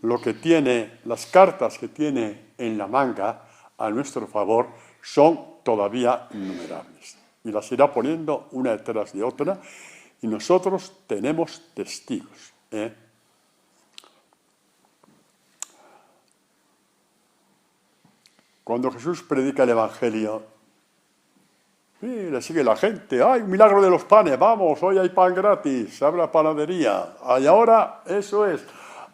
A: las cartas que tiene en la manga a nuestro favor son todavía innumerables. Y las irá poniendo una detrás de otra, y nosotros tenemos testigos. Cuando Jesús predica el Evangelio, le sigue la gente. ¡Ay, un milagro de los panes! ¡Vamos, hoy hay pan gratis! ¡Abre la panadería! Y ahora, eso es.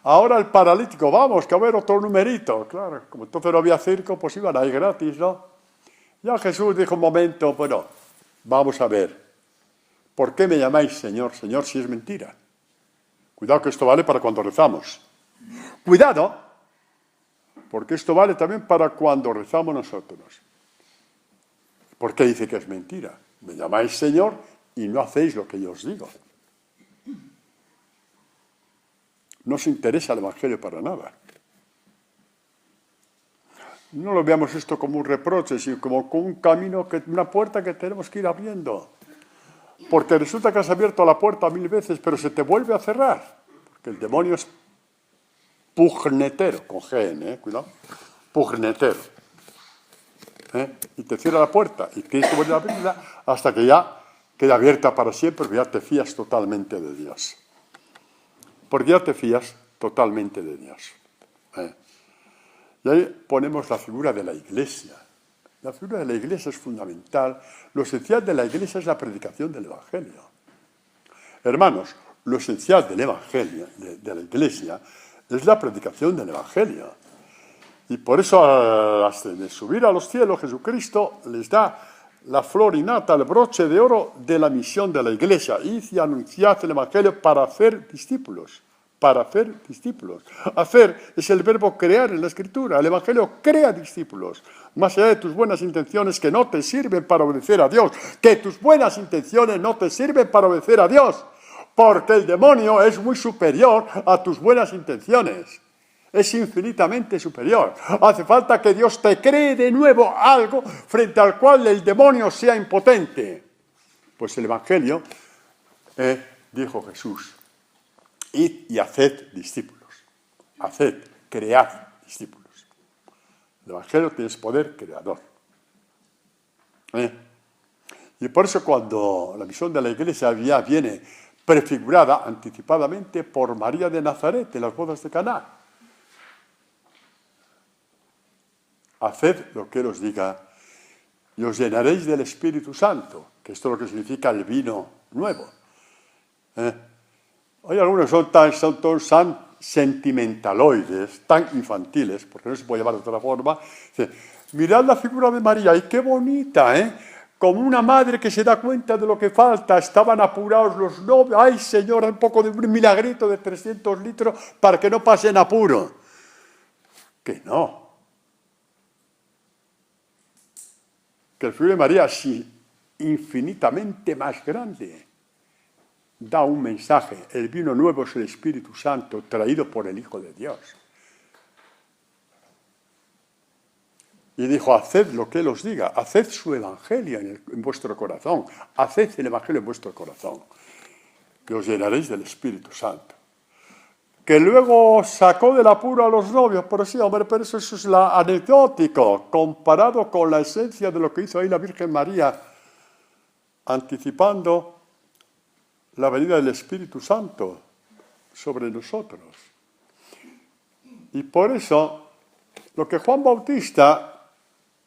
A: Ahora el paralítico, vamos, que va a haber otro numerito. Claro, como entonces no había circo, pues iban ahí gratis, ¿no? Ya Jesús dijo un momento, bueno, vamos a ver. ¿Por qué me llamáis Señor, Señor, si es mentira? Cuidado que esto vale para cuando rezamos. ¡Cuidado! Porque esto vale también para cuando rezamos nosotros. ¿Por qué dice que es mentira? Me llamáis Señor y no hacéis lo que yo os digo. no se interesa el Evangelio para nada. No lo veamos esto como un reproche, sino como un camino, una puerta que tenemos que ir abriendo. Porque resulta que has abierto la puerta 1000 veces, pero se te vuelve a cerrar. Porque el demonio es pugnetero, con GN, cuidado, pugnetero. Y te cierra la puerta y tienes que volver a abrirla hasta que ya queda abierta para siempre, porque ya te fías totalmente de Dios. Porque ya te fías totalmente de Dios. Y ahí ponemos la figura de la Iglesia. La figura de la Iglesia es fundamental. Lo esencial de la Iglesia es la predicación del Evangelio. Hermanos, lo esencial del Evangelio, de la Iglesia, es la predicación del Evangelio. Y por eso, hasta de subir a los cielos, Jesucristo les da la flor y nata, el broche de oro de la misión de la Iglesia. Id y anunciad el Evangelio para hacer discípulos. Para hacer discípulos. Hacer es el verbo crear en la Escritura. El Evangelio crea discípulos. Más allá de tus buenas intenciones que no te sirven para obedecer a Dios. Que tus buenas intenciones no te sirven para obedecer a Dios. Porque el demonio es muy superior a tus buenas intenciones. Es infinitamente superior. Hace falta que Dios te cree de nuevo algo frente al cual el demonio sea impotente. Pues el Evangelio, dijo Jesús, id y haced discípulos. Haced, cread discípulos. El Evangelio tiene poder creador. Y por eso cuando la misión de la Iglesia ya viene prefigurada anticipadamente por María de Nazaret en las bodas de Caná. Haced lo que él os diga y os llenaréis del Espíritu Santo, que esto es lo que significa el vino nuevo. Hoy algunos son tan sentimentaloides, tan infantiles, porque no se puede llamar de otra forma. Mirad la figura de María, y qué bonita, como una madre que se da cuenta de lo que falta. Estaban apurados los novios. Ay, señora, un poco de un milagrito de 300 litros para que no pasen apuro. Que no. Que el figura de María, sí, infinitamente más grande, da un mensaje. El vino nuevo es el Espíritu Santo traído por el Hijo de Dios. Y dijo, haced lo que él os diga, haced su evangelio en vuestro corazón, haced el evangelio en vuestro corazón, que os llenaréis del Espíritu Santo. Que luego sacó del apuro a los novios, pero sí, hombre, pero eso es anecdótico, comparado con la esencia de lo que hizo ahí la Virgen María, anticipando la venida del Espíritu Santo sobre nosotros. Y por eso, lo que Juan Bautista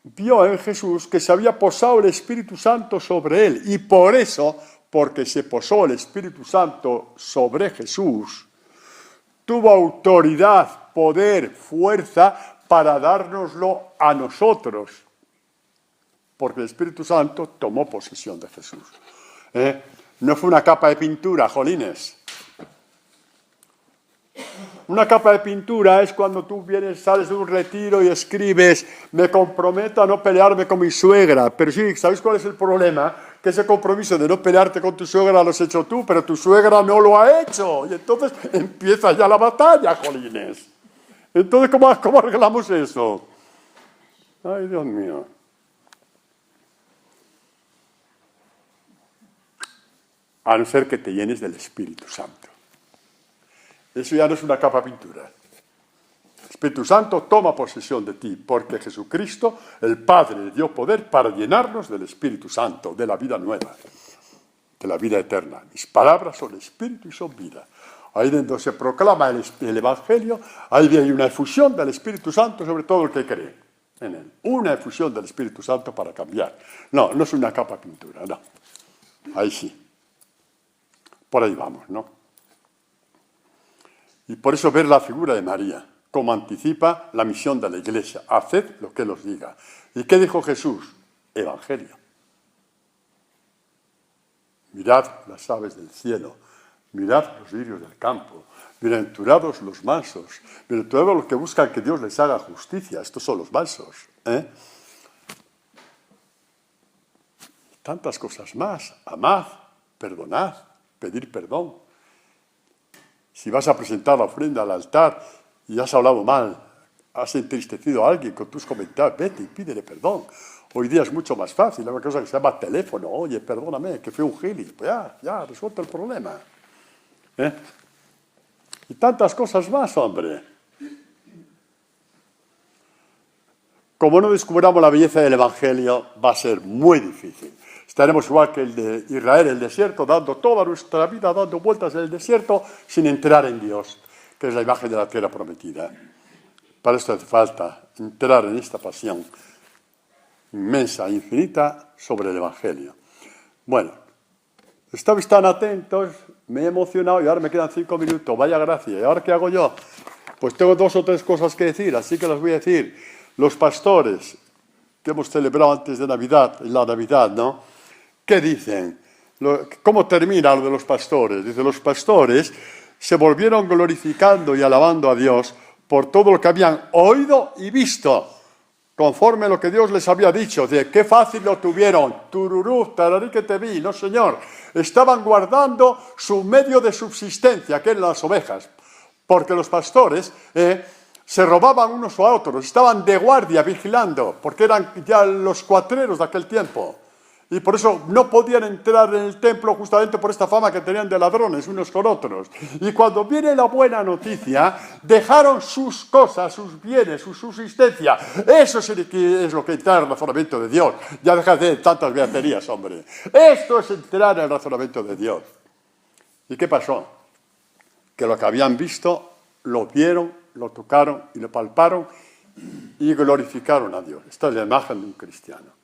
A: vio en Jesús, que se había posado el Espíritu Santo sobre él, y por eso, porque se posó el Espíritu Santo sobre Jesús, tuvo autoridad, poder, fuerza para dárnoslo a nosotros, porque el Espíritu Santo tomó posesión de Jesús. No fue una capa de pintura, jolines. Una capa de pintura es cuando tú sales de un retiro y escribes, me comprometo a no pelearme con mi suegra. Pero sí, ¿sabéis cuál es el problema? Que ese compromiso de no pelearte con tu suegra lo has hecho tú, pero tu suegra no lo ha hecho. Y entonces empieza ya la batalla, jolines. Entonces, ¿cómo arreglamos eso? Ay, Dios mío. A no ser que te llenes del Espíritu Santo. Eso ya no es una capa de pintura. El Espíritu Santo toma posesión de ti, porque Jesucristo, el Padre, le dio poder para llenarnos del Espíritu Santo, de la vida nueva, de la vida eterna. Mis palabras son Espíritu y son vida. Ahí donde se proclama el Evangelio, ahí hay una efusión del Espíritu Santo sobre todo el que cree en él. Una efusión del Espíritu Santo para cambiar. No es una capa de pintura, no. Ahí sí. Por ahí vamos, ¿no? Y por eso ver la figura de María, como anticipa la misión de la Iglesia. Haced lo que él os diga. ¿Y qué dijo Jesús? Evangelio. Mirad las aves del cielo, mirad los lirios del campo, bienaventurados los mansos, bienaventurados los que buscan que Dios les haga justicia. Estos son los mansos. Tantas cosas más. Amad, perdonad, pedir perdón. Si vas a presentar la ofrenda al altar y has hablado mal, has entristecido a alguien con tus comentarios, vete y pídele perdón. Hoy día es mucho más fácil, hay una cosa que se llama teléfono. Oye, perdóname, que fui un gili. Pues ya, resuelto el problema. Y tantas cosas más, hombre. Como no descubramos la belleza del Evangelio, va a ser muy difícil. Estaremos igual que el de Israel en el desierto, dando toda nuestra vida, dando vueltas en el desierto, sin entrar en Dios, que es la imagen de la tierra prometida. Para esto hace falta entrar en esta pasión inmensa, infinita, sobre el Evangelio. Bueno, estabais tan atentos, me he emocionado y ahora me quedan 5 minutos, vaya gracia. ¿Y ahora qué hago yo? Pues tengo 2 o 3 cosas que decir, así que las voy a decir. Los pastores, que hemos celebrado antes de Navidad, la Navidad, ¿no? ¿Qué dicen? ¿Cómo termina lo de los pastores? Dice, los pastores se volvieron glorificando y alabando a Dios por todo lo que habían oído y visto, conforme a lo que Dios les había dicho. De qué fácil lo tuvieron. Tururú, tararí que te vi. No, señor. Estaban guardando su medio de subsistencia, que eran las ovejas. Porque los pastores se robaban unos a otros. Estaban de guardia, vigilando, porque eran ya los cuatreros de aquel tiempo. Y por eso no podían entrar en el templo justamente por esta fama que tenían de ladrones unos con otros. Y cuando viene la buena noticia, dejaron sus cosas, sus bienes, su subsistencia. Eso es lo que entra en el razonamiento de Dios. Ya deja de tantas beaterías, hombre. Esto es entrar en el razonamiento de Dios. ¿Y qué pasó? Que lo que habían visto, lo vieron, lo tocaron y lo palparon y glorificaron a Dios. Esta es la imagen de un cristiano.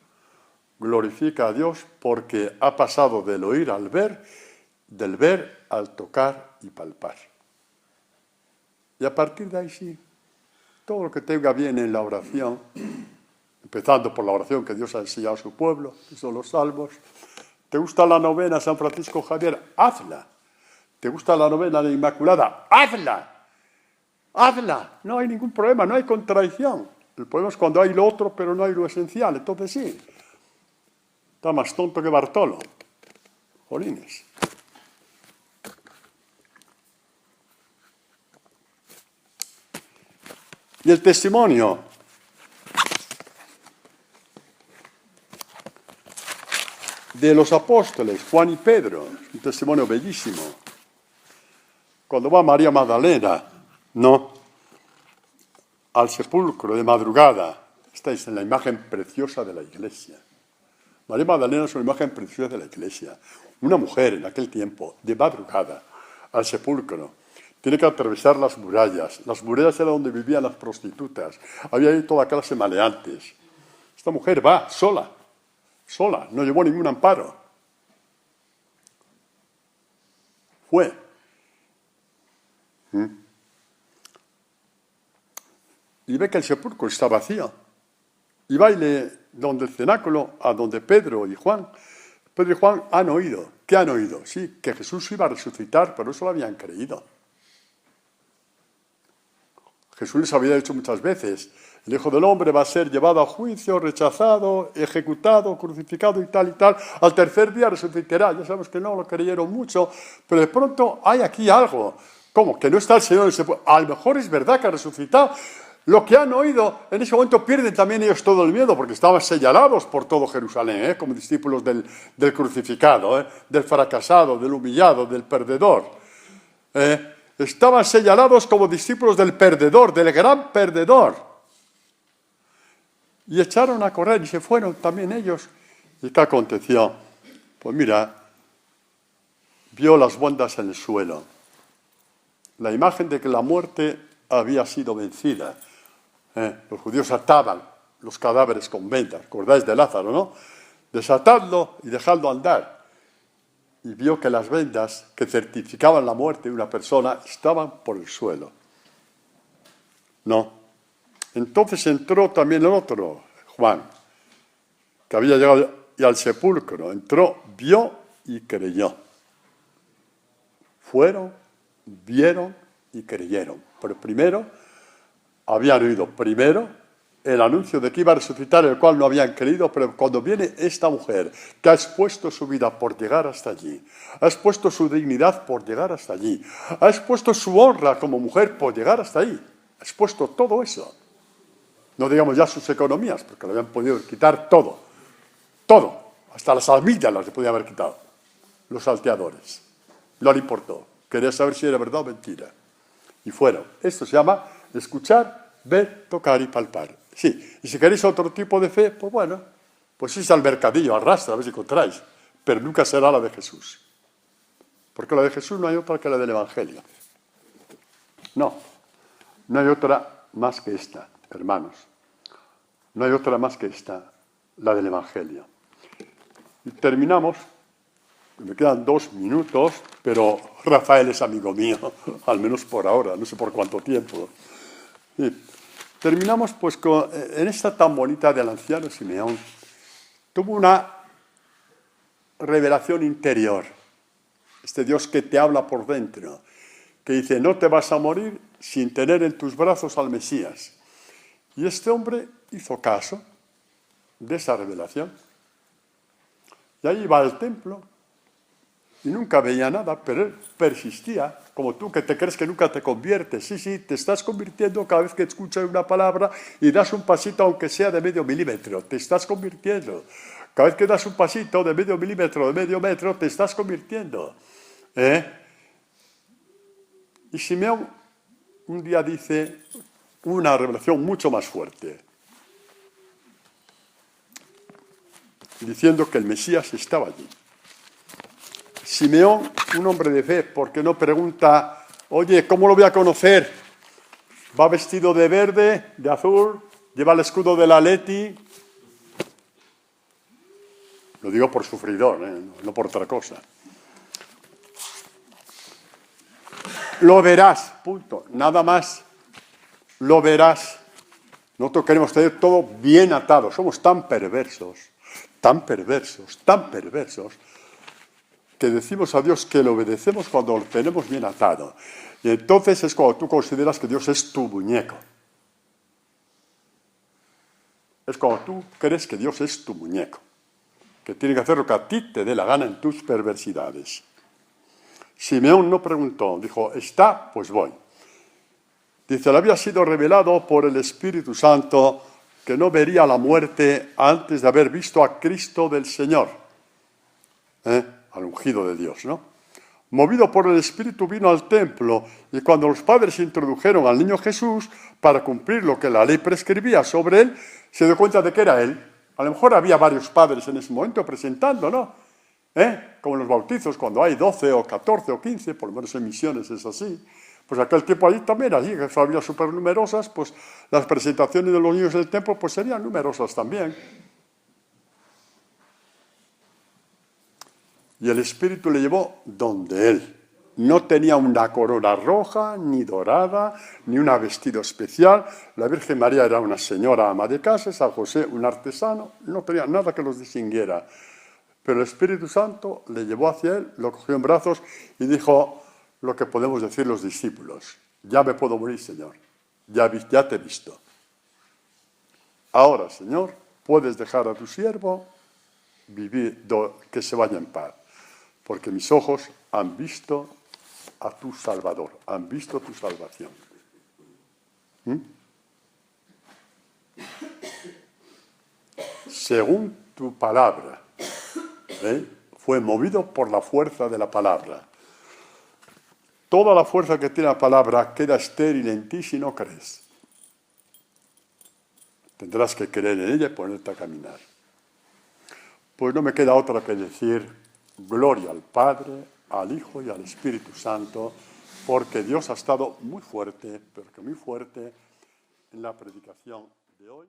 A: Glorifica a Dios porque ha pasado del oír al ver, del ver al tocar y palpar. Y a partir de ahí sí, todo lo que tenga bien en la oración, empezando por la oración que Dios ha enseñado a su pueblo, que son los salmos. ¿Te gusta la novena San Francisco Javier? Hazla. ¿Te gusta la novena de Inmaculada? ¡Hazla! ¡Hazla! No hay ningún problema, no hay contradicción. El problema es cuando hay lo otro, pero no hay lo esencial. Entonces sí. Está más tonto que Bartolo. Jolines. Y el testimonio. De los apóstoles, Juan y Pedro. Un testimonio bellísimo. Cuando va María Magdalena, ¿no?, al sepulcro de madrugada. Estáis en la imagen preciosa de la iglesia. María Magdalena es una imagen preciosa de la iglesia. Una mujer en aquel tiempo, de madrugada, al sepulcro. Tiene que atravesar las murallas. Las murallas eran donde vivían las prostitutas. Había ahí toda clase de maleantes. Esta mujer va sola, no llevó ningún amparo. Fue. Y ve que el sepulcro está vacío. Y baile donde el cenáculo, a donde Pedro y Juan han oído. ¿Qué han oído? Sí, que Jesús iba a resucitar, pero eso lo habían creído. Jesús les había dicho muchas veces, el Hijo del Hombre va a ser llevado a juicio, rechazado, ejecutado, crucificado y tal, al tercer día resucitará. Ya sabemos que no lo creyeron mucho, pero de pronto hay aquí algo. ¿Cómo? Que no está el Señor en ese pueblo. A lo mejor es verdad que ha resucitado. Lo que han oído, en ese momento pierden también ellos todo el miedo, porque estaban señalados por todo Jerusalén, como discípulos del crucificado, del fracasado, del humillado, del perdedor. Estaban señalados como discípulos del perdedor, del gran perdedor. Y echaron a correr y se fueron también ellos. ¿Y qué aconteció? Pues mira, vio las vendas en el suelo. La imagen de que la muerte había sido vencida. Los judíos ataban los cadáveres con vendas. ¿Acordáis de Lázaro, no? Desatadlo y dejadlo andar. Y vio que las vendas que certificaban la muerte de una persona estaban por el suelo. No. Entonces entró también el otro, Juan, que había llegado y al sepulcro. Entró, vio y creyó. Fueron, vieron y creyeron. Pero primero, habían oído primero el anuncio de que iba a resucitar, el cual no habían creído, pero cuando viene esta mujer que ha expuesto su vida por llegar hasta allí, ha expuesto su dignidad por llegar hasta allí, ha expuesto su honra como mujer por llegar hasta ahí, ha expuesto todo eso. No digamos ya sus economías, porque le habían podido quitar todo, hasta las almillas las le podían haber quitado, los salteadores. No le importó, quería saber si era verdad o mentira. Y fueron. Esto se llama escuchar, ver, tocar y palpar. Sí, y si queréis otro tipo de fe, pues bueno, pues es al mercadillo, arrastra, a ver si encontráis, pero nunca será la de Jesús. Porque la de Jesús no hay otra que la del Evangelio. No hay otra más que esta, hermanos. No hay otra más que esta, la del Evangelio. Y terminamos, me quedan 2 minutos, pero Rafael es amigo mío, al menos por ahora, no sé por cuánto tiempo. Y terminamos pues en esta tan bonita del anciano Simeón. Tuvo una revelación interior, este Dios que te habla por dentro, que dice, no te vas a morir sin tener en tus brazos al Mesías. Y este hombre hizo caso de esa revelación. Y ahí iba al templo y nunca veía nada, pero él persistía, como tú que te crees que nunca te conviertes. Sí, te estás convirtiendo cada vez que escuchas una palabra y das un pasito, aunque sea de medio milímetro, te estás convirtiendo. Cada vez que das un pasito de medio milímetro, de medio metro, te estás convirtiendo. Y Simeón un día dice una revelación mucho más fuerte, diciendo que el Mesías estaba allí. Simeón, un hombre de fe, porque no pregunta, oye, ¿cómo lo voy a conocer? ¿Va vestido de verde, de azul? ¿Lleva el escudo del Atleti? Lo digo por sufridor, no por otra cosa. Lo verás, punto, nada más. Lo verás. Nosotros queremos tener todo bien atado. Somos tan perversos, que decimos a Dios que le obedecemos cuando lo tenemos bien atado. Y entonces es cuando tú consideras que Dios es tu muñeco. Es cuando tú crees que Dios es tu muñeco, que tiene que hacer lo que a ti te dé la gana en tus perversidades. Simeón no preguntó, dijo, está, pues voy. Dice, le había sido revelado por el Espíritu Santo que no vería la muerte antes de haber visto a Cristo del Señor. Al ungido de Dios, ¿no? Movido por el Espíritu vino al templo y cuando los padres introdujeron al niño Jesús para cumplir lo que la ley prescribía sobre él, se dio cuenta de que era él. A lo mejor había varios padres en ese momento presentando, ¿no? Como en los bautizos, cuando hay 12 o 14 o 15, por lo menos en misiones es así. Pues aquel tiempo allí también, allí que había súper numerosas, pues las presentaciones de los niños del templo pues serían numerosas también. Y el Espíritu le llevó donde él. No tenía una corona roja, ni dorada, ni un vestido especial. La Virgen María era una señora ama de casa, San José un artesano, no tenía nada que los distinguiera. Pero el Espíritu Santo le llevó hacia él, lo cogió en brazos y dijo lo que podemos decir los discípulos. Ya me puedo morir, Señor. Ya te he visto. Ahora, Señor, puedes dejar a tu siervo vivir, que se vaya en paz. Porque mis ojos han visto a tu Salvador, han visto tu salvación. Según tu palabra, fue movido por la fuerza de la palabra. Toda la fuerza que tiene la palabra queda estéril en ti si no crees. Tendrás que creer en ella y ponerte a caminar. Pues no me queda otra que decir gloria al Padre, al Hijo y al Espíritu Santo, porque Dios ha estado muy fuerte, pero que muy fuerte, en la predicación de hoy.